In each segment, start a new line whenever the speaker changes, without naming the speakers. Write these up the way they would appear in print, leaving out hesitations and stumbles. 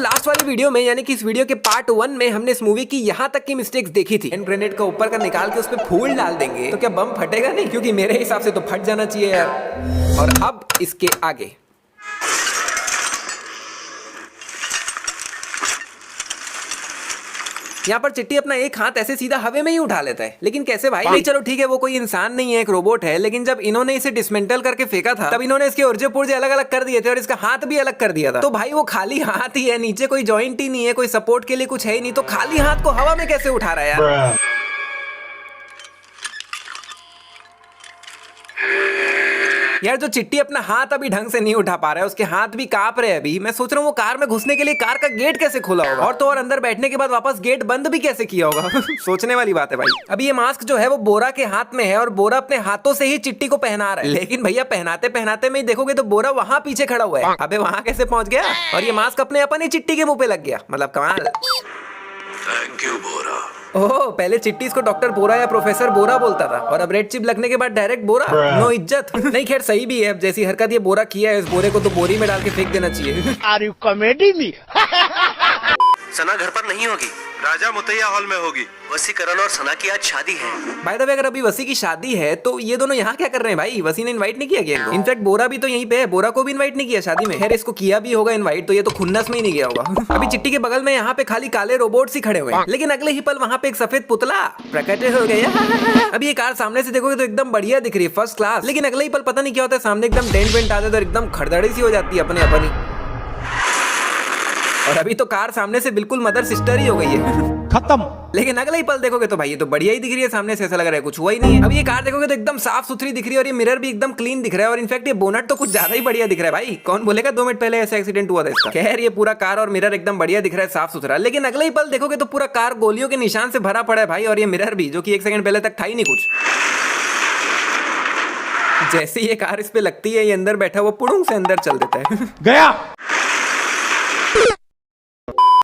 Last वाली video में यानी कि इस वीडियो के पार्ट 1 में हमने इस मूवी की यहाँ तक की मिस्टेक्स देखी थी। हैंड ग्रेनेड का ऊपर का निकाल के उस पे फूल डाल देंगे तो क्या बम फटेगा नहीं? क्योंकि मेरे हिसाब से तो फट जाना चाहिए यार। और अब इसके आगे यहाँ पर चिट्टी अपना एक हाथ ऐसे सीधा हवे में ही उठा लेता है, लेकिन कैसे भाई? नहीं चलो ठीक है, वो कोई इंसान नहीं है, एक रोबोट है, लेकिन जब इन्होंने इसे डिसमेंटल करके फेंका था तब इन्होंने इसके उर्जे पुर्जे अलग अलग कर दिए थे और इसका हाथ भी अलग कर दिया था। तो भाई वो खाली हाथ ही है, नीचे कोई जॉइंट ही नहीं है, कोई सपोर्ट के लिए कुछ है ही नहीं, तो खाली हाथ को हवा में कैसे उठा रहा है यार? यार जो चिट्टी अपना हाथ अभी ढंग से नहीं उठा पा रहा है, उसके हाथ भी कांप रहे हैं अभी। मैं सोच रहा हूँ वो कार में घुसने के लिए कार का गेट कैसे खोला होगा, और तो और अंदर बैठने के बाद वापस गेट बंद भी कैसे किया होगा। सोचने वाली बात है भाई। अभी ये मास्क जो है वो बोरा के हाथ में है और बोरा अपने हाथों से ही चिट्टी को पहना रहा है, लेकिन भैया पहनाते पहनाते में देखोगे तो बोरा वहां पीछे खड़ा हुआ है। अबे वहां कैसे पहुंच गया? और ये मास्क अपने अपन ही चिट्टी के मुंह पे लग गया, मतलब कमाल।
थैंक यू बोरा।
ओह, पहले चिट्टी इसको डॉक्टर बोरा या प्रोफेसर बोरा बोलता था और अब रेड चिप लगने के बाद डायरेक्ट बोरा। नो इज्जत। नहीं खैर सही भी है, जैसी हरकत ये बोरा किया है, इस बोरे को तो बोरी में डाल के फेंक देना चाहिए।
Are you comedy me?
Sana घर पर नहीं होगी, राजा मुतैया हॉल में होगी। वसीकरण और सना की आज शादी है।
बाय द वे अगर अभी वसी की शादी है तो ये दोनों यहाँ क्या कर रहे हैं भाई? वसी ने इनवाइट नहीं किया गया इनको। इनफैक्ट बोरा भी तो यहीं पे है, बोरा को भी इनवाइट नहीं किया शादी में। खैर इसको किया भी होगा इनवाइट तो ये तो खुन्नस में ही नहीं गया होगा। अभी चिट्टी के बगल में यहाँ पे खाली काले रोबोट्स ही खड़े हुए हैं, लेकिन अगले ही पल वहाँ पे एक सफेद पुतला प्रकट हो गया। अभी ये कार सामने से देखोगे तो एकदम बढ़िया दिख रही है, फर्स्ट क्लास, लेकिन अगले ही पल पता नहीं क्या होता है, सामने एकदम डेंट वेंट आते तो एकदम खड़दड़ी सी हो जाती है अपने अपनी। और अभी तो कार सामने से बिल्कुल मदर सिस्टर ही हो गई है, खत्म। लेकिन अगले ही पल देखोगे तो भाई ये तो बढ़िया ही दिख रही है सामने से, ऐसा लग रहा है कुछ हुआ ही नहीं है। अब ये कार देखोगे तो एकदम साफ सुथरी दिख रही है और ये मिरर भी एकदम क्लीन दिख रहा है और इनफैक्ट ये बोनट तो कुछ ज्यादा ही बढ़िया दिख रहा है भाई। कौन बोलेगा 2 मिनट पहले ऐसा एक्सीडेंट हुआ था इसका। खैर ये पूरा कार और मिरर एकदम बढ़िया दिख रहा है, साफ सुथरा। लेकिन अगले ही पल देखोगे तो पूरा कार गोलियों के निशान से भरा पड़ा है भाई, और ये मिरर भी, जो कि 1 सेकंड पहले तक था ही नहीं कुछ। जैसे ये कार इस पे लगती है, ये अंदर बैठा वो पुड़ुंग से अंदर चल देता है।
गया।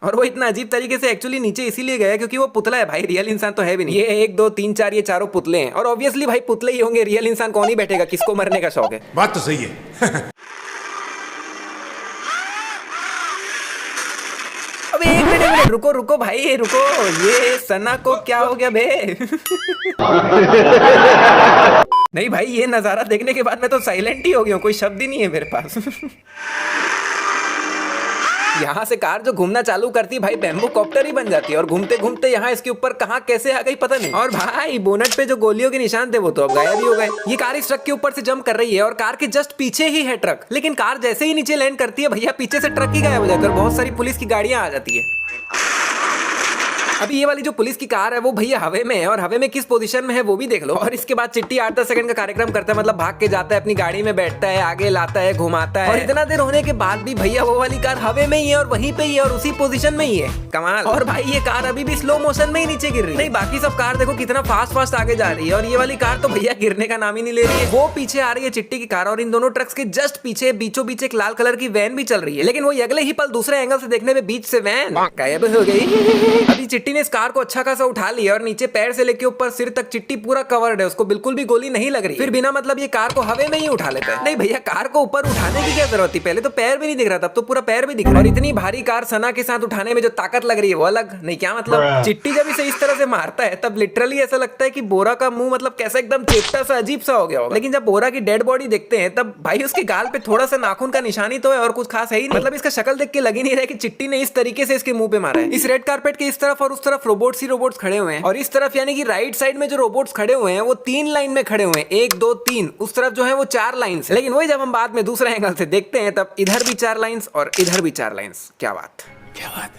और वो इतना अजीब तरीके से एक्चुअली नीचे इसीलिए गया क्योंकि वो पुतला है भाई, रियल इंसान तो है भी नहीं। ये 1 2 3 4 ये चारों पुतले हैं और ऑब्वियसली भाई पुतले ही होंगे, रियल इंसान कौन ही बैठेगा, किसको मरने का शौक है?
बात तो सही है।
अबे एक मिनट रुको रुको भाई रुको, ये सना को क्या हो गया बे? नहीं भाई ये नजारा देखने के बाद मैं तो साइलेंट ही हो गया हूँ, कोई शब्द ही नहीं है मेरे पास। यहाँ से कार जो घूमना चालू करती भाई बैम्बू कॉप्टर ही बन जाती है और घूमते घूमते यहाँ इसके ऊपर कहाँ कैसे आ गई पता नहीं। और भाई बोनट पे जो गोलियों के निशान थे वो तो अब गायब ही हो गए। ये कार इस ट्रक के ऊपर से जंप कर रही है और कार के जस्ट पीछे ही है ट्रक, लेकिन कार जैसे ही नीचे लैंड करती है भैया पीछे से ट्रक ही गायब हो जाता है और बहुत सारी पुलिस की गाड़ियां आ जाती है। अभी ये वाली जो पुलिस की कार है वो भैया हवे में है और हवे में किस पोजीशन में है वो भी देख लो। और इसके बाद चिट्टी 8-10 सेकंड का कार्यक्रम करता है, मतलब भाग के जाता है अपनी गाड़ी में, बैठता है, आगे लाता है, घुमाता है, और इतना देर होने के बाद भी भैया वो वाली कार हवे में ही है और वहीं पे ही है और उसी पोजीशन में ही है। कमाल। और भाई ये कार अभी भी स्लो मोशन में ही नीचे गिर रही है। नहीं बाकी सब कार देखो कितना फास्ट आगे जा रही है और ये वाली कार तो भैया गिरने का नाम ही नहीं ले रही है। वो पीछे आ रही है चिट्टी की कार और इन दोनों ट्रक्स के जस्ट पीछे बीचों बीच एक लाल कलर की वैन भी चल रही है, लेकिन वो अगले ही पल दूसरे एंगल से देखने में बीच से वैन गायब हो गई। अभी चिट्टी ने इस कार को अच्छा खासा उठा लिया और नीचे पैर से लेके ऊपर सिर तक चिट्टी पूरा कवर्ड है, उसको बिल्कुल भी गोली नहीं लग रही। फिर बिना मतलब ये कार को हवे में ही उठा लेता है। नहीं भैया कार को ऊपर उठाने की क्या जरूरत थी, पहले तो पैर भी नहीं दिख रहा, तब तो पूरा पैर भी दिख रहा है। और इतनी भारी कार सना के साथ उठाने में जो ताकत लग रही है वो अलग। नहीं क्या मतलब, चिट्टी जब इसे इस तरह से मारता है तब लिटरली ऐसा लगता है कि बोरा का मुंह मतलब कैसा एकदम चेपटा सा अजीब सा हो गया होगा। लेकिन जब बोरा की डेड बॉडी देखते हैं तब भाई उसके गाल पे थोड़ा सा नाखून का निशानी तो है और कुछ खास है ही नहीं। मतलब इसका शक्ल देख के लग ही नहीं रहा है कि चिट्टी ने इस तरीके से इसके मुंह पे मारा है। इस रेड कारपेट के इस तरफ और उस तरफ रोबोट्स ही रोबोट्स खड़े हुए हैं और इस तरफ यानी कि राइट साइड में जो रोबोट्स खड़े हुए हैं वो 3 लाइन में खड़े हुए हैं, 1 2 3। उस तरफ जो है वो 4 लाइंस। लेकिन वही जब हम बाद में दूसरे एंगल से देखते हैं तब इधर भी 4 लाइंस और इधर भी 4 लाइंस। क्या बात।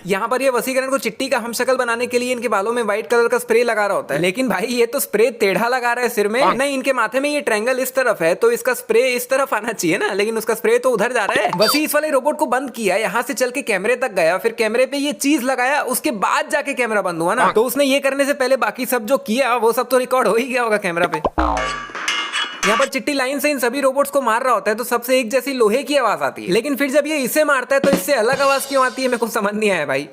यहाँ पर ये वसीकरण को चिट्टी का हम शक्ल बनाने के लिए इनके बालों में व्हाइट कलर का स्प्रे लगा रहा होता है, लेकिन भाई ये तो स्प्रे टेढ़ा लगा रहा है सिर में। नहीं इनके माथे में ये ट्रायंगल इस तरफ है तो इसका स्प्रे इस तरफ आना चाहिए ना, लेकिन उसका स्प्रे तो उधर जा रहा है। वसी इस वाले रोबोट को बंद किया, यहाँ से चल के कैमरे तक गया, फिर कैमरे पे ये चीज लगाया, उसके बाद जाके कैमरा बंद हुआ ना। तो उसने ये करने से पहले बाकी सब जो किया वो सब तो रिकॉर्ड हो ही गया होगा कैमरा पे। यहाँ पर चिट्टी लाइन से इन सभी रोबोट्स को मार रहा होता है तो सबसे एक जैसी लोहे की आवाज आती है, लेकिन फिर जब ये इसे मारता है तो इससे अलग आवाज क्यों आती है मेरे को समझ नहीं आया भाई।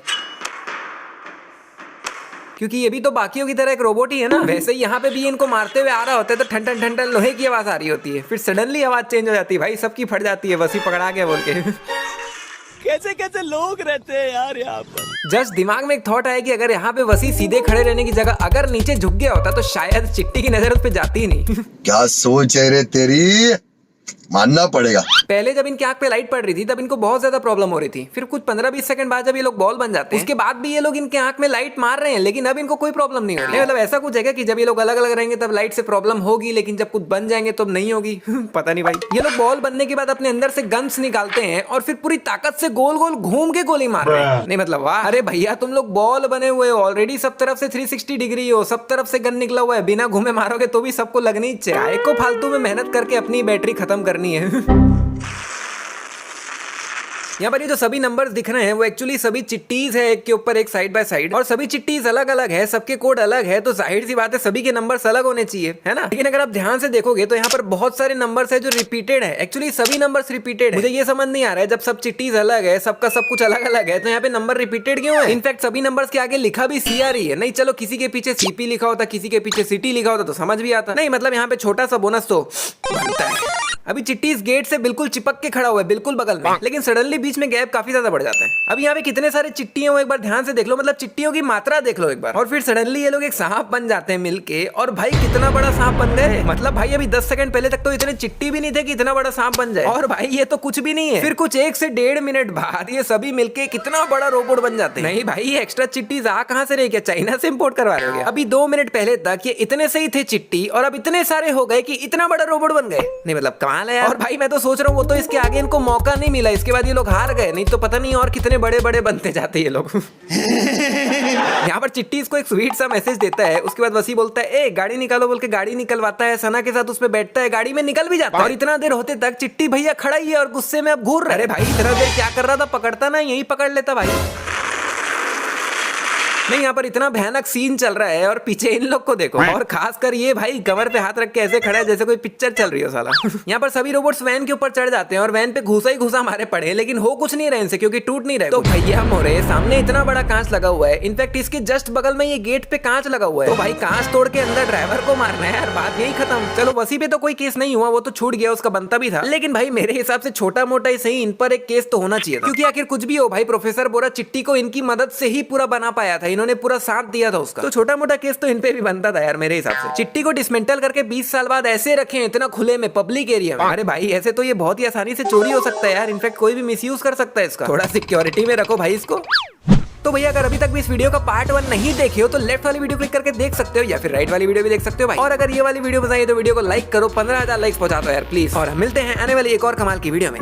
क्योंकि ये भी तो बाकियों की तरह एक रोबोट ही है ना। वैसे ही यहाँ पे भी इनको मारते हुए आ रहा होता है तो ठन ठन ठन ठन लोहे की आवाज आ रही होती है, फिर सडनली आवाज चेंज हो जाती है भाई, सबकी फट जाती है, वसी पकड़ा गया बोल के।
कैसे कैसे लोग रहते हैं यार यहाँ पर।
जस्ट दिमाग में एक थॉट आया कि अगर यहाँ पे वसी सीधे खड़े रहने की जगह अगर नीचे झुक गया होता तो शायद चिट्टी की नजर उस पे जाती ही नहीं।
क्या सोच है रे तेरी, मानना पड़ेगा।
पहले जब इनकी आंख पे लाइट पड़ रही थी तब इनको बहुत ज्यादा प्रॉब्लम हो रही थी, फिर कुछ 15-20 सेकंड बाद जब ये लोग बॉल बन जाते हैं उसके बाद भी ये लोग इनके आंख में लाइट मार रहे हैं, लेकिन अब इनको कोई प्रॉब्लम नहीं हो रही। मतलब ऐसा कुछ है कि जब ये लोग अलग अलग रहेंगे तब लाइट से प्रॉब्लम होगी, लेकिन जब कुछ बन जाएंगे तब नहीं होगी। पता नहीं भाई। ये लोग बॉल बनने के बाद अपने अंदर से गन्स निकालते हैं और फिर पूरी ताकत से गोल गोल घूम के गोली मार रहे हैं। नहीं मतलब वाह, अरे भैया तुम लोग बॉल बने हुए हो ऑलरेडी, सब तरफ से 360 डिग्री हो, सब तरफ से गन निकला हुआ है, बिना घूमे मारोगे तो भी सबको लगनी चाहिए। को फालतू में मेहनत करके अपनी बैटरी खत्म करनी है। यहाँ पर ये जो सभी नंबर्स दिख रहे हैं वो एक्चुअली सभी चिट्टीज है, एक के ऊपर एक साइड बाय साइड, और सभी चिट्टीज अलग अलग है, सबके कोड अलग है, तो जाहिर सी बात है सभी के नंबर्स अलग होने चाहिए, है ना। लेकिन अगर आप ध्यान से देखोगे तो यहाँ पर बहुत सारे नंबर्स है जो रिपीटेड है। एक्चुअली सभी नंबर्स रिपीटेड है। मुझे ये समझ नहीं आ रहा है, जब सब चिट्टीज अलग है, सबका सब कुछ अलग अलग है, तो यहाँ पे नंबर रिपीटेड क्यों है। इनफैक्ट सभी नंबर्स के आगे लिखा भी CR ही है। नहीं चलो किसी के पीछे CP लिखा होता, किसी के पीछे CT लिखा होता तो समझ भी आता। नहीं मतलब यहाँ पे छोटा सा बोनस तो बनता है। अभी चिट्टी इस गेट से बिल्कुल चिपक के खड़ा हुआ है, बिल्कुल बगल में, लेकिन सडनली बीच में गैप काफी ज्यादा बढ़ जाता है। अब यहाँ पे कितने सारे चिट्टी हैं वो एक बार ध्यान से देख लो, मतलब चिट्टियों की मात्रा देख लो एक बार, और फिर सडनली ये लोग एक सांप बन जाते हैं मिलके, और भाई कितना बड़ा सांप बन गए। मतलब भाई अभी 10 सेकंड पहले तक तो इतने चिट्टी भी नहीं थे कि इतना बड़ा सांप बन जाए, और भाई ये तो कुछ भी नहीं है। फिर कुछ 1 से 1.5 मिनट बाद ये सभी मिलके कितना बड़ा रोबोट बन जाते हैं। नहीं भाई ये एक्स्ट्रा चिट्टीज आ कहां से रही, क्या चाइना से इंपोर्ट करवा रहे हो क्या। अभी 2 मिनट पहले तक ये इतने से ही थे चिट्टी, और अब इतने सारे हो गए कि इतना बड़ा रोबोट बन गए। नहीं मतलब कमाल है यार। और भाई मैं तो सोच रहा हूँ वो तो इसके आगे इनको मौका नहीं मिला, इसके बाद ये लोग हार गए, नहीं तो पता नहीं और कितने बड़े बड़े बनते जाते ये लोग। यहाँ पर चिट्टी इसको एक स्वीट सा मैसेज देता है, उसके बाद वसी बोलता है ए गाड़ी निकालो बोल के गाड़ी निकलवाता है, सना के साथ उस पे बैठता है, गाड़ी में निकल भी जाता है। और इतना देर होते तक चिट्टी भैया खड़ा ही है और गुस्से में अब घूर रहा है। अरे भाई इतना देर क्या कर रहा था, पकड़ता ना यही पकड़ लेता भाई। नहीं यहाँ पर इतना भयानक सीन चल रहा है और पीछे इन लोग को देखो, और खासकर ये भाई कमर पे हाथ रख के ऐसे खड़ा है जैसे कोई पिक्चर चल रही हो साला। यहाँ पर सभी रोबोट्स वैन के ऊपर चढ़ जाते हैं और वैन पे घुसा ही घुसा मारे पड़े, लेकिन हो कुछ नहीं रहे इनसे क्योंकि टूट नहीं रहे। तो भैया मोरे सामने इतना बड़ा कांच लगा हुआ है, इनफैक्ट इसके जस्ट बगल में ये गेट पे कांच लगा हुआ है, तो भाई कांच तोड़ के अंदर ड्राइवर को मारना है यार, बात यही खत्म। चलो वसी पे तो कोई केस नहीं हुआ, वो तो छूट गया, उसका बनता भी था, लेकिन भाई मेरे हिसाब से छोटा मोटा ही सही इन पर एक केस तो होना चाहिए था, क्योंकि आखिर कुछ भी हो भाई प्रोफेसर बोरा चिट्टी को इनकी मदद से ही पूरा बना पाया था, इन्होंने पूरा साथ दिया था उसका, तो छोटा मोटा केस तो इन पे भी बनता था यार मेरे हिसाब से। चिट्टी को डिसमेंटल करके 20 साल बाद ऐसे रखे इतना खुले में पब्लिक एरिया में, अरे भाई ऐसे तो ये बहुत ही आसानी से चोरी हो सकता है यार, इनफैक्ट कोई भी मिसयूज कर सकता है इसका, थोड़ा सिक्योरिटी में रखो भाई इसको। तो भैया अगर अभी तक भी इस वीडियो का पार्ट 1 नहीं देखे हो तो लेफ्ट वाली वीडियो क्लिक करके देख सकते हो, या फिर राइट वाली वीडियो भी देख सकते हो भाई। और अगर ये वाली वीडियो पसंद आई तो वीडियो को लाइक करो, 15,000 लाइक्स पहुंचा दो यार प्लीज, और हम मिलते हैं आने वाली एक और कमाल की वीडियो में।